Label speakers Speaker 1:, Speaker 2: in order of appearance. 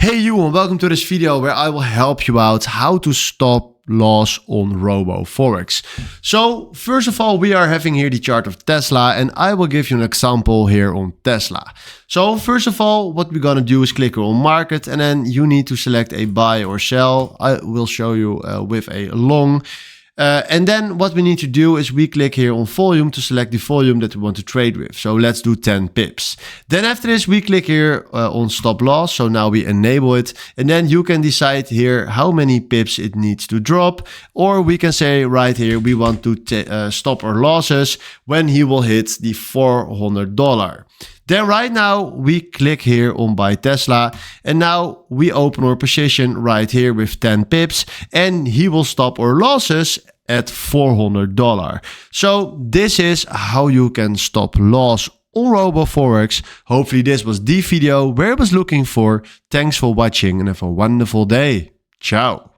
Speaker 1: Hey you, and welcome to this video where I will help you out how to stop loss on RoboForex. So first of all, we are having here the chart of Tesla, and I will give you an example here on Tesla. So first of all, what we're gonna do is click on market, and then you need to select a buy or sell. I will show you with a long. And then what we need to do is we click here on volume to select the volume that we want to trade with. So let's do 10 pips. Then after this, we click here on stop loss. So now we enable it. And then you can decide here how many pips it needs to drop. Or we can say right here, we want to stop our losses when he will hit the $400. Then right now we click here on buy Tesla, and now we open our position right here with 10 pips, and he will stop our losses at $400. So this is how you can stop loss on RoboForex. Hopefully this was the video where I was looking for. Thanks for watching and have a wonderful day. Ciao.